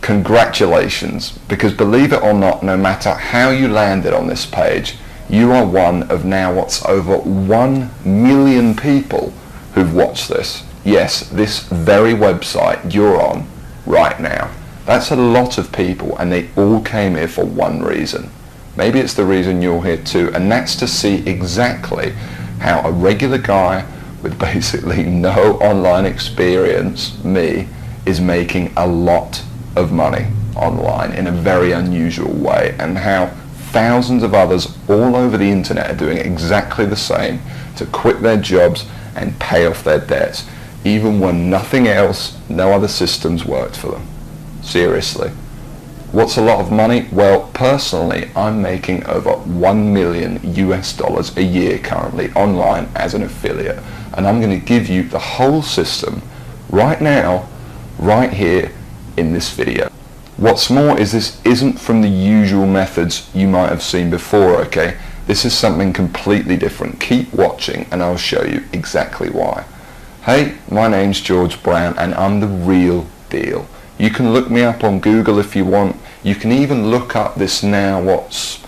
congratulations, because believe it or not, no matter how you landed on this page, you are one of now what's over 1 million people who've watched this. Yes, this very website you're on right now. That's a lot of people, and they all came here for one reason. Maybe it's the reason you're here too, and that's to see exactly how a regular guy with basically no online experience, me, is making a lot of money online in a very unusual way, and how thousands of others all over the internet are doing exactly the same to quit their jobs and pay off their debts, even when nothing else, no other systems worked for them. Seriously. What's a lot of money? Well, personally, I'm making over $1 million US a year currently online as an affiliate, and I'm going to give you the whole system right now, right here in this video. What's more is this isn't from the usual methods you might have seen before, okay? This is something completely different. Keep watching and I'll show you exactly why. Hey, my name's George Brown and I'm the real deal. You can look me up on Google if you want. You can even look up this now what's,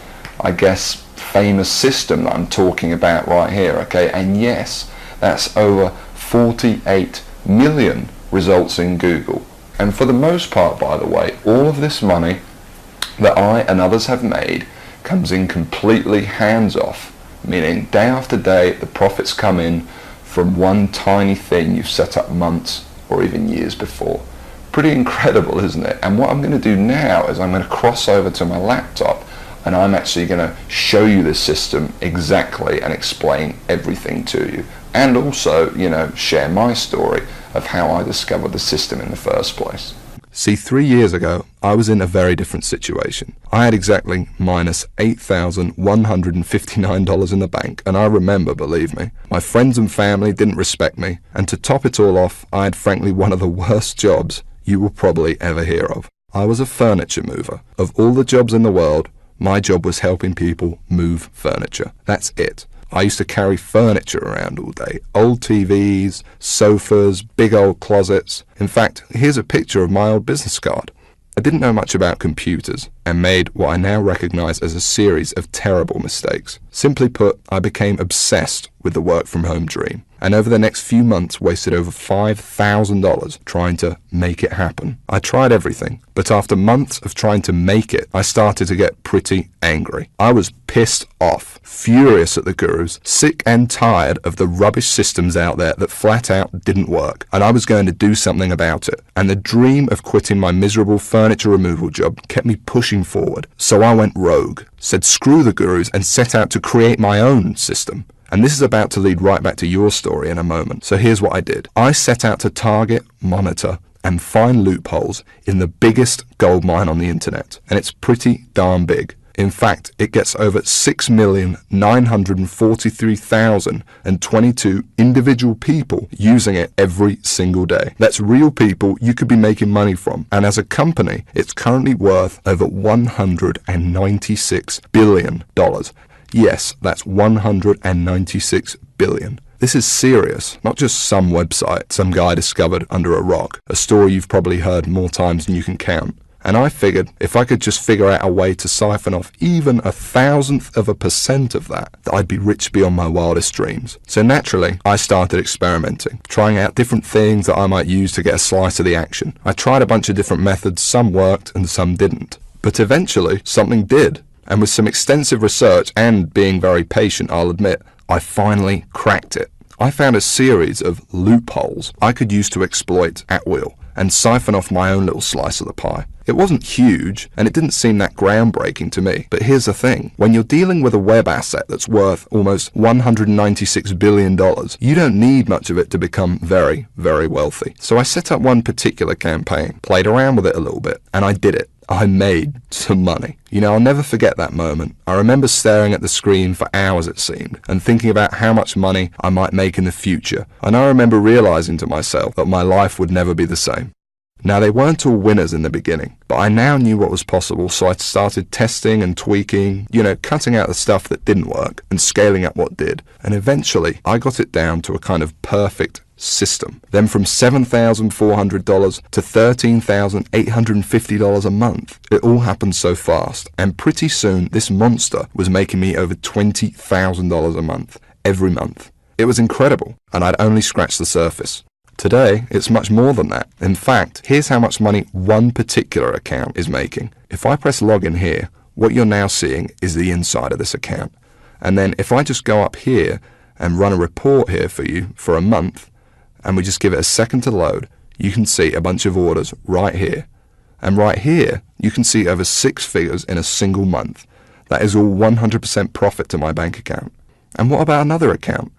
I guess, famous system that I'm talking about right here, okay? And yes, that's over 48 million results in Google. And for the most part, by the way, all of this money that I and others have made comes in completely hands-off, meaning day after day the profits come in from one tiny thing you've set up months or even years before. Pretty incredible, isn't it? And what I'm going to do now is I'm going to cross over to my laptop and I'm actually going to show you this system exactly and explain everything to you. And also, you know, share my story of how I discovered the system in the first place. See, 3 years ago, I was in a very different situation. I had exactly minus $8,159 in the bank, and I remember, believe me, my friends and family didn't respect me, and to top it all off, I had frankly one of the worst jobs you will probably ever hear of. I was a furniture mover. Of all the jobs in the world, my job was helping people move furniture. That's it. I used to carry furniture around all day. Old TVs, sofas, big old closets. In fact, here's a picture of my old business card. I didn't know much about computers and made what I now recognize as a series of terrible mistakes. Simply put, I became obsessed with the work from home dream, and over the next few months wasted over $5,000 trying to make it happen. I tried everything, but after months of trying to make it, I started to get pretty angry. I was pissed off, furious at the gurus, sick and tired of the rubbish systems out there that flat out didn't work, and I was going to do something about it. And the dream of quitting my miserable furniture removal job kept me pushing forward. So I went rogue, said screw the gurus, and set out to create my own system. And this is about to lead right back to your story in a moment. So here's what I did. I set out to target, monitor, and find loopholes in the biggest gold mine on the internet. And it's pretty darn big. In fact, it gets over 6,943,022 individual people using it every single day. That's real people you could be making money from. And as a company, it's currently worth over $196 billion. Yes, that's 196 billion. This is serious, not just some website some guy discovered under a rock, a story you've probably heard more times than you can count. And I figured if I could just figure out a way to siphon off even 1,000% of that, I'd be rich beyond my wildest dreams. So naturally, I started experimenting, trying out different things that I might use to get a slice of the action. I tried a bunch of different methods, some worked and some didn't. But eventually, something did. And with some extensive research and being very patient, I'll admit, I finally cracked it. I found a series of loopholes I could use to exploit at will and siphon off my own little slice of the pie. It wasn't huge, and it didn't seem that groundbreaking to me. But here's the thing. When you're dealing with a web asset that's worth almost $196 billion, you don't need much of it to become very, very wealthy. So I set up one particular campaign, played around with it a little bit, and I did it. I made some money. You know, I'll never forget that moment. I remember staring at the screen for hours, it seemed, and thinking about how much money I might make in the future. And I remember realizing to myself that my life would never be the same. Now, they weren't all winners in the beginning, but I now knew what was possible, so I started testing and tweaking, cutting out the stuff that didn't work and scaling up what did. And eventually, I got it down to a kind of perfect system. Then from $7,400 to $13,850 a month. It all happened so fast, and pretty soon this monster was making me over $20,000 a month, every month. It was incredible, and I'd only scratched the surface. Today, it's much more than that. In fact, here's how much money one particular account is making. If I press login here, what you're now seeing is the inside of this account. And then if I just go up here and run a report here for you for a month, and we just give it a second to load, you can see a bunch of orders right here. And right here, you can see over 6 figures in a single month. That is all 100% profit to my bank account. And what about another account?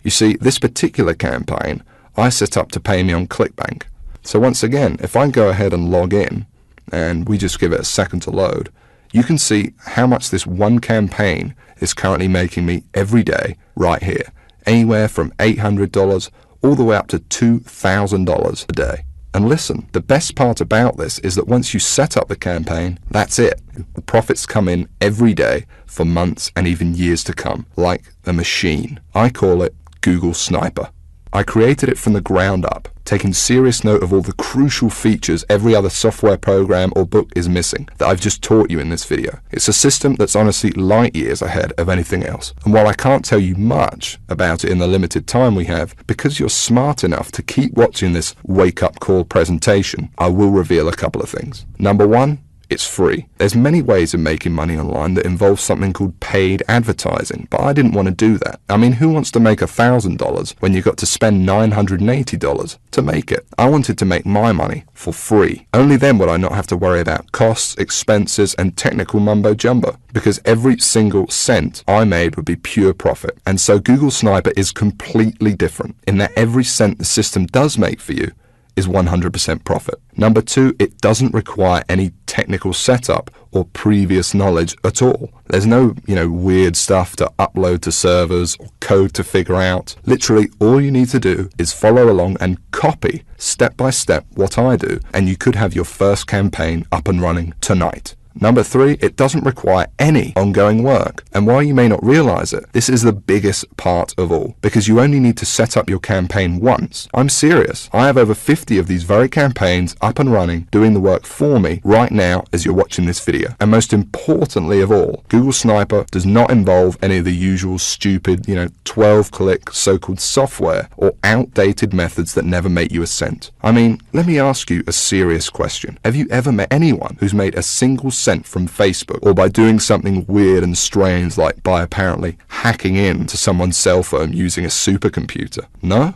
You see, this particular campaign I set up to pay me on ClickBank. So once again, if I go ahead and log in, and we just give it a second to load, you can see how much this one campaign is currently making me every day right here. Anywhere from $800 all the way up to $2,000 a day. And listen, the best part about this is that once you set up the campaign, that's it. The profits come in every day for months and even years to come, like a machine. I call it Google Sniper. I created it from the ground up, taking serious note of all the crucial features every other software program or book is missing that I've just taught you in this video. It's a system that's honestly light years ahead of anything else. And while I can't tell you much about it in the limited time we have, because you're smart enough to keep watching this wake-up call presentation, I will reveal a couple of things. Number one, it's free. There's many ways of making money online that involve something called paid advertising, but I didn't want to do that. I mean, who wants to make $1,000 when you got to spend $980 to make it? I wanted to make my money for free. Only then would I not have to worry about costs, expenses, and technical mumbo-jumbo, because every single cent I made would be pure profit. And so Google Sniper is completely different in that every cent the system does make for you is 100% profit. Number two, it doesn't require any technical setup or previous knowledge at all. There's no, weird stuff to upload to servers or code to figure out. Literally, all you need to do is follow along and copy step by step what I do, and you could have your first campaign up and running tonight. Number three, it doesn't require any ongoing work. And while you may not realize it, this is the biggest part of all, because you only need to set up your campaign once. I'm serious. I have over 50 of these very campaigns up and running, doing the work for me right now as you're watching this video. And most importantly of all, Google Sniper does not involve any of the usual stupid, 12-click so-called software or outdated methods that never make you a cent. I mean, let me ask you a serious question. Have you ever met anyone who's made a single cent from Facebook, or by doing something weird and strange like by apparently hacking into someone's cell phone using a supercomputer? No?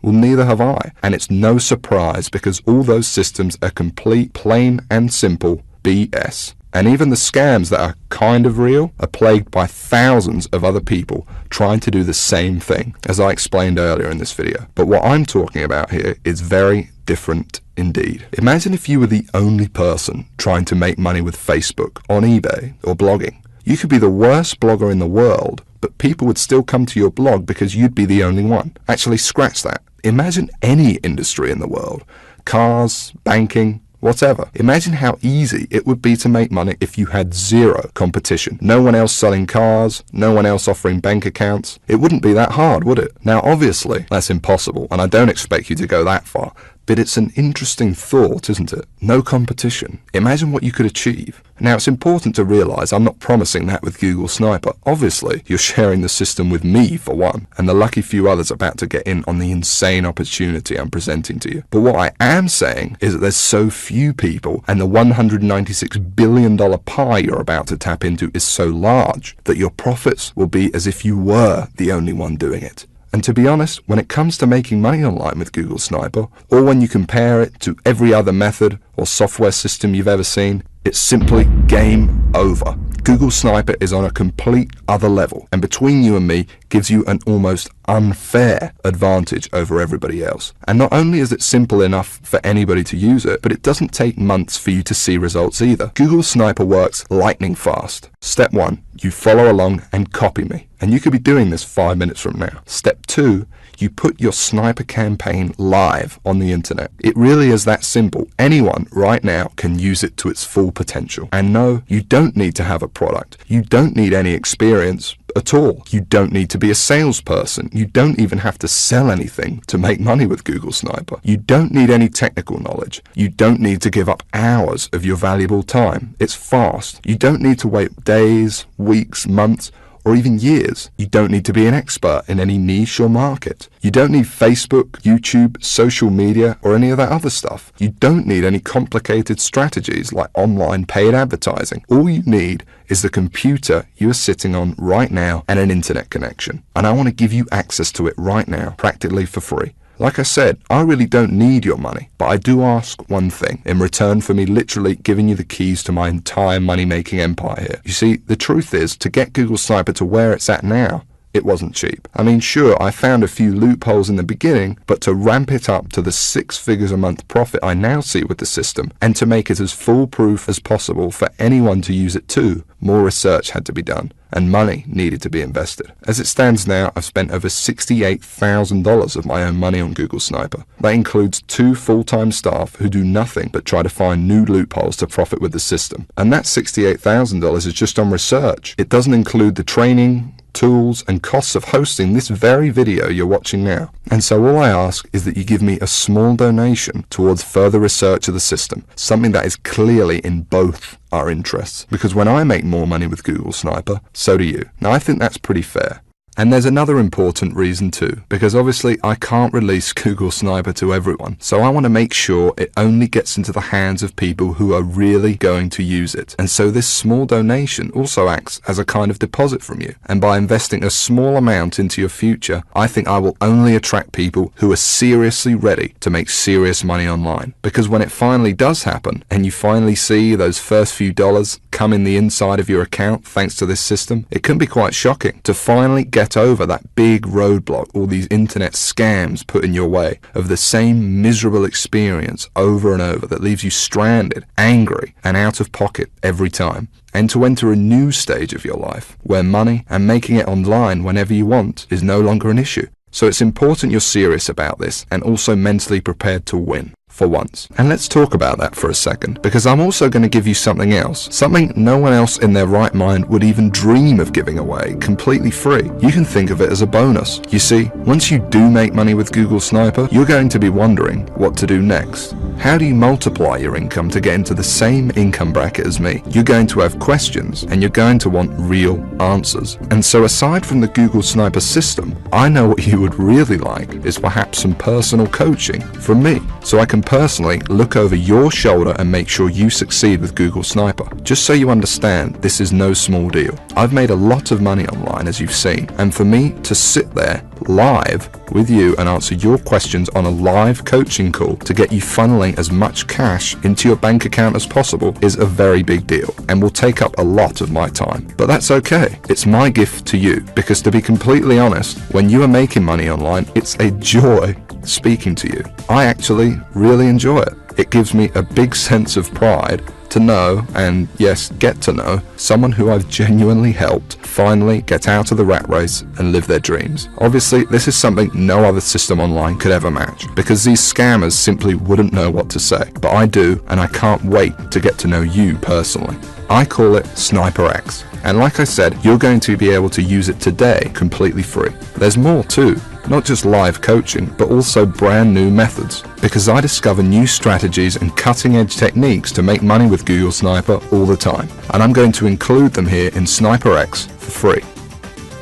Well, neither have I. And it's no surprise, because all those systems are complete, plain and simple BS. And even the scams that are kind of real are plagued by thousands of other people trying to do the same thing, as I explained earlier in this video. But what I'm talking about here is very different indeed. Imagine if you were the only person trying to make money with Facebook, on eBay, or blogging. You could be the worst blogger in the world, but people would still come to your blog because you'd be the only one. Actually, scratch that. Imagine any industry in the world. Cars, banking, whatever. Imagine how easy it would be to make money if you had zero competition. No one else selling cars, no one else offering bank accounts. It wouldn't be that hard, would it? Now, obviously, that's impossible, and I don't expect you to go that far. But it's an interesting thought, isn't it? No competition. Imagine what you could achieve. Now, it's important to realize I'm not promising that with Google Sniper. Obviously, you're sharing the system with me, for one, and the lucky few others about to get in on the insane opportunity I'm presenting to you. But what I am saying is that there's so few people, and the $196 billion pie you're about to tap into is so large, that your profits will be as if you were the only one doing it. And to be honest, when it comes to making money online with Google Sniper, or when you compare it to every other method or software system you've ever seen, it's simply game over. Google Sniper is on a complete other level, and between you and me gives you an almost unfair advantage over everybody else. And not only is it simple enough for anybody to use it, but it doesn't take months for you to see results either. Google Sniper works lightning fast. Step 1, you follow along and copy me. And you could be doing this 5 minutes from now. Step 2, You put your sniper campaign live on the internet. It really is that simple. Anyone right now can use it to its full potential. And no, you don't need to have a product. You don't need any experience at all. You don't need to be a salesperson. You don't even have to sell anything to make money with Google Sniper. You don't need any technical knowledge. You don't need to give up hours of your valuable time. It's fast. You don't need to wait days, weeks, months, or even years. You don't need to be an expert in any niche or market. You don't need Facebook, YouTube, social media, or any of that other stuff. You don't need any complicated strategies like online paid advertising. All you need is the computer you are sitting on right now and an internet connection. And I want to give you access to it right now, practically for free. Like I said, I really don't need your money, but I do ask one thing in return for me literally giving you the keys to my entire money-making empire here. You see, the truth is, to get Google Sniper to where it's at now, it wasn't cheap. I mean, sure, I found a few loopholes in the beginning, but to ramp it up to the 6 figures a month profit I now see with the system, and to make it as foolproof as possible for anyone to use it too, more research had to be done, and money needed to be invested. As it stands now, I've spent over $68,000 of my own money on Google Sniper. That includes 2 full-time staff who do nothing but try to find new loopholes to profit with the system. And that $68,000 is just on research. It doesn't include the training, tools, and costs of hosting this very video you're watching now. And so all I ask is that you give me a small donation towards further research of the system, something that is clearly in both our interests. Because when I make more money with Google Sniper, so do you. Now I think that's pretty fair. And there's another important reason too, because obviously I can't release Google Sniper to everyone, so I want to make sure it only gets into the hands of people who are really going to use it. And so this small donation also acts as a kind of deposit from you. And by investing a small amount into your future, I think I will only attract people who are seriously ready to make serious money online. Because when it finally does happen, and you finally see those first few dollars come in the inside of your account thanks to this system, it can be quite shocking to finally get over that big roadblock all these internet scams put in your way of the same miserable experience over and over that leaves you stranded, angry, and out of pocket every time. And to enter a new stage of your life where money and making it online whenever you want is no longer an issue. So it's important you're serious about this and also mentally prepared to win. For once. And let's talk about that for a second, because I'm also going to give you something else, something no one else in their right mind would even dream of giving away completely free. You can think of it as a bonus. You see, once you do make money with Google Sniper, you're going to be wondering what to do next. How do you multiply your income to get into the same income bracket as me? You're going to have questions and you're going to want real answers. And so aside from the Google Sniper system, I know what you would really like is perhaps some personal coaching from me, so I can personally look over your shoulder and make sure you succeed with Google Sniper. Just so you understand, this is no small deal. I've made a lot of money online, as you've seen, and for me to sit there live with you and answer your questions on a live coaching call to get you funneling as much cash into your bank account as possible is a very big deal and will take up a lot of my time. But that's okay. It's my gift to you, because to be completely honest, when you are making money online, it's a joy speaking to you. I actually really enjoy it. It gives me a big sense of pride to know, and yes, get to know, someone who I've genuinely helped finally get out of the rat race and live their dreams. Obviously, this is something no other system online could ever match, because these scammers simply wouldn't know what to say. But I do, and I can't wait to get to know you personally. I call it Sniper X. And like I said, you're going to be able to use it today completely free. There's more too. Not just live coaching, but also brand new methods. Because I discover new strategies and cutting edge techniques to make money with Google Sniper all the time. And I'm going to include them here in Sniper X for free.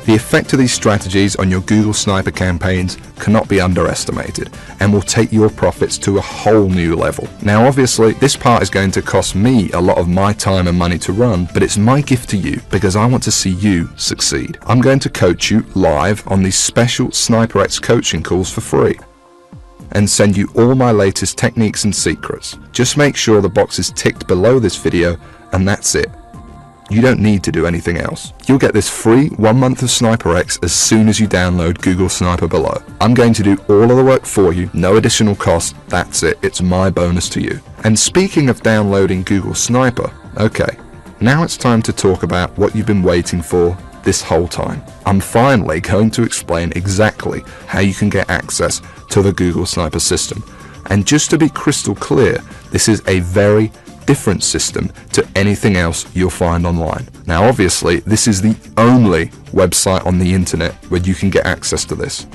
The effect of these strategies on your Google Sniper campaigns cannot be underestimated and will take your profits to a whole new level. Now obviously this part is going to cost me a lot of my time and money to run, but it's my gift to you because I want to see you succeed. I'm going to coach you live on these special Sniper X coaching calls for free and send you all my latest techniques and secrets. Just make sure the box is ticked below this video and that's it. You don't need to do anything else. You'll get this free 1 month of Sniper X as soon as you download Google Sniper below. I'm going to do all of the work for you, no additional cost, that's it, it's my bonus to you. And speaking of downloading Google Sniper, okay, now it's time to talk about what you've been waiting for this whole time. I'm finally going to explain exactly how you can get access to the Google Sniper system. And just to be crystal clear, this is a very different system to anything else you'll find online. Now obviously, this is the only website on the internet where you can get access to this.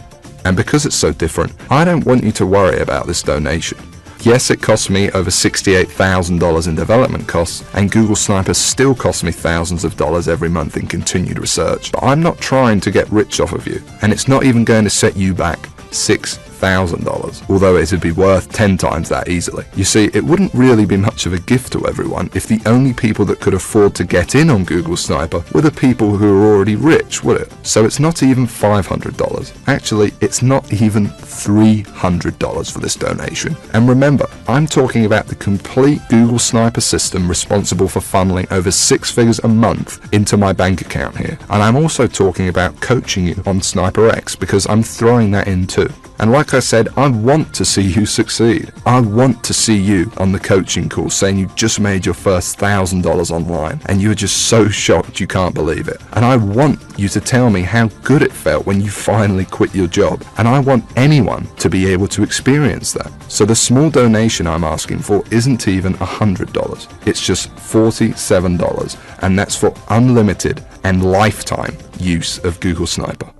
And because it's so different, I don't want you to worry about this donation. Yes, it cost me over $68,000 in development costs, and Google Sniper still costs me thousands of dollars every month in continued research. But I'm not trying to get rich off of you, and it's not even going to set you back $6,000, although it would be worth 10 times that easily. You see, it wouldn't really be much of a gift to everyone if the only people that could afford to get in on Google Sniper were the people who are already rich, would it? So it's not even $500. Actually, it's not even $300 for this donation. And remember, I'm talking about the complete Google Sniper system responsible for funneling over 6 figures a month into my bank account here. And I'm also talking about coaching you on SniperX, because I'm throwing that in too. And like I said, I want to see you succeed. I want to see you on the coaching call saying you just made your first $1,000 online and you're just so shocked you can't believe it. And I want you to tell me how good it felt when you finally quit your job. And I want anyone to be able to experience that. So the small donation I'm asking for isn't even $100. It's just $47, and that's for unlimited and lifetime use of Google Sniper.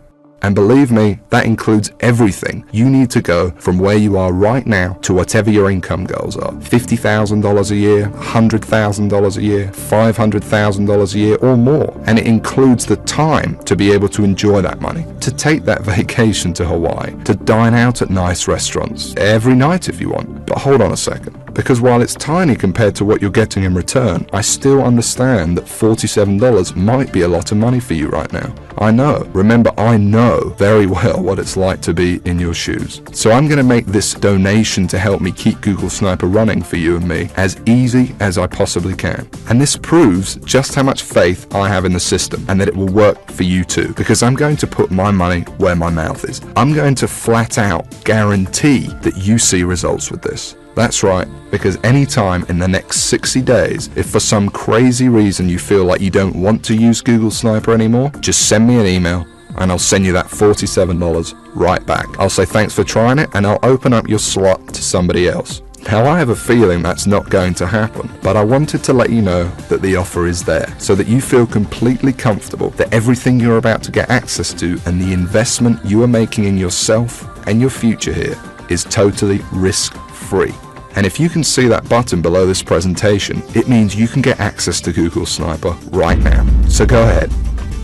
And believe me, that includes everything you need to go from where you are right now to whatever your income goals are. $50,000 a year, $100,000 a year, $500,000 a year or more. And it includes the time to be able to enjoy that money, to take that vacation to Hawaii, to dine out at nice restaurants every night if you want. But hold on a second, because while it's tiny compared to what you're getting in return, I still understand that $47 might be a lot of money for you right now. I know. Remember, I know very well what it's like to be in your shoes. So I'm going to make this donation to help me keep Google Sniper running for you and me as easy as I possibly can. And this proves just how much faith I have in the system and that it will work for you too, because I'm going to put my money where my mouth is. I'm going to flat out guarantee that you see results with this. That's right, because anytime in the next 60 days, if for some crazy reason you feel like you don't want to use Google Sniper anymore, just send me an email and I'll send you that $47 right back. I'll say thanks for trying it and I'll open up your slot to somebody else. Now I have a feeling that's not going to happen, but I wanted to let you know that the offer is there so that you feel completely comfortable that everything you're about to get access to and the investment you are making in yourself and your future here is totally risk-free. And if you can see that button below this presentation, it means you can get access to Google Sniper right now. So go ahead,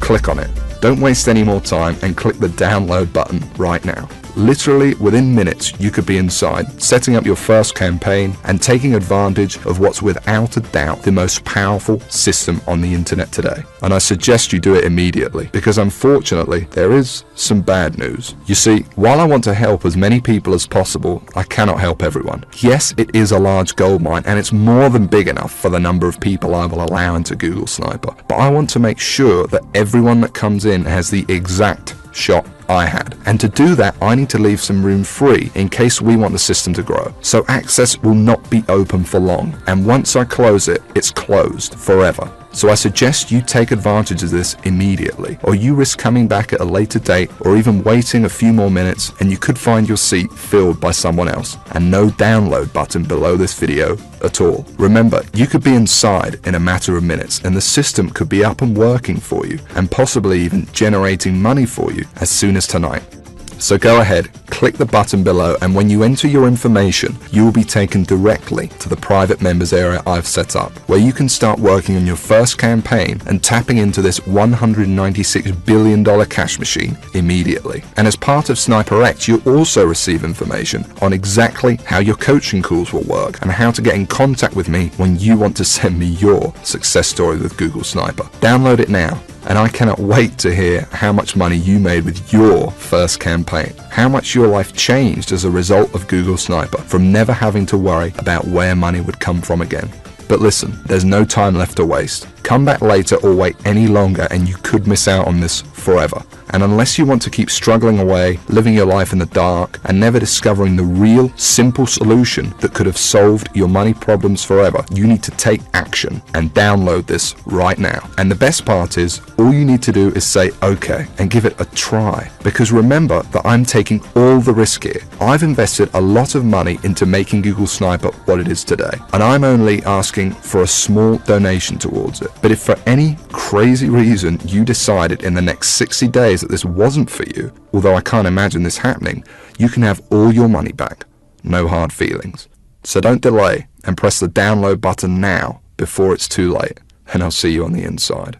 click on it. Don't waste any more time and click the download button right now. Literally within minutes you could be inside, setting up your first campaign and taking advantage of what's without a doubt the most powerful system on the internet today. And I suggest you do it immediately, because unfortunately there is some bad news. You see, while I want to help as many people as possible, I cannot help everyone. Yes, it is a large gold mine and it's more than big enough for the number of people I will allow into Google Sniper, but I want to make sure that everyone that comes in has the exact shot I had. And to do that, I need to leave some room free in case we want the system to grow. So access will not be open for long. And once I close it, it's closed forever. So I suggest you take advantage of this immediately, or you risk coming back at a later date or even waiting a few more minutes and you could find your seat filled by someone else, and no download button below this video at all. Remember, you could be inside in a matter of minutes and the system could be up and working for you and possibly even generating money for you as soon as tonight. So go ahead, click the button below, and when you enter your information, you will be taken directly to the private members area I've set up, where you can start working on your first campaign and tapping into this $196 billion cash machine immediately. And as part of SniperX, you'll also receive information on exactly how your coaching calls will work and how to get in contact with me when you want to send me your success story with Google Sniper. Download it now. And I cannot wait to hear how much money you made with your first campaign, how much your life changed as a result of Google Sniper, from never having to worry about where money would come from again. But listen, there's no time left to waste. Come back later or wait any longer and you could miss out on this forever. And unless you want to keep struggling away, living your life in the dark, and never discovering the real, simple solution that could have solved your money problems forever, you need to take action and download this right now. And the best part is, all you need to do is say okay and give it a try. Because remember that I'm taking all the risk here. I've invested a lot of money into making Google Sniper what it is today, and I'm only asking for a small donation towards it. But if for any crazy reason you decided in the next 60 days that this wasn't for you, although I can't imagine this happening, you can have all your money back. No hard feelings. So don't delay and press the download button now before it's too late, and I'll see you on the inside.